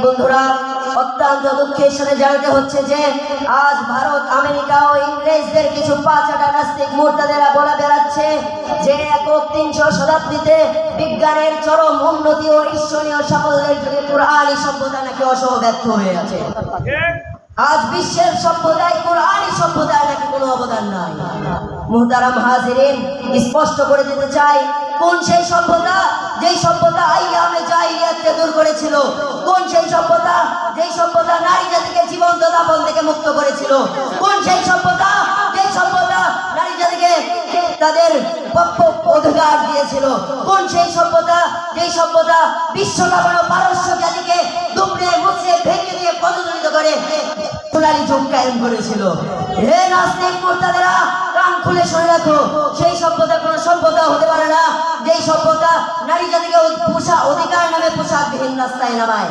বন্ধুরা, অত্যন্ত দুঃখের সাথে জানাতে হচ্ছে যে আজ ভারত, আমেরিকা ও ইংরেজদের কিছু পাঁচাটা নাস্তিক মুরতাদেরা বলে বেড়াচ্ছে যে একবিংশ শতাব্দীতে বিজ্ঞানের চরম উন্নতি ও ঈশ্বরীয় সাফল্যের যুগে কুরআনী সভ্যতা নাকি অসম্পূর্ণ হয়ে আছে। আজ বিশ্বের সভ্যতায় কুরআনী সভ্যতায় নাকি কোনো অবদান নাই। মুহতারাম হাজিরিন, স্পষ্ট করে দিতে চাই, কোন সেই সভ্যতা যেই সভ্যতা আইয়ামে জাহিলিয়াতকে দূর করেছিল? কোন সেই সভ্যতা যেই সভ্যতা নারী জাতিকে জীবন্ত দাফন থেকে মুক্ত করেছিল? কোন সেই সভ্যতা যেই সভ্যতা নারী জাতিকে তাদের প্রাপ্য অধিকার দিয়েছিল? কোন সেই সভ্যতা যেই সভ্যতা বিশ্বকাপ পারস্য জাতিকে দুমড়ে মুচড়ে ভেঙে দিয়ে পদদলিত করে সোনালী যুগ কায়েম করেছিল? হে নাস্তিক মুরতাদেরা, কান খুলে শুনে রাখো, সেই সভ্যতা কোনো সভ্যতা হতে পারে না যেই সভ্যতা নারী জাতিকে অধিকার নামে পোশাকবিহীন রাস্তায় নামায়।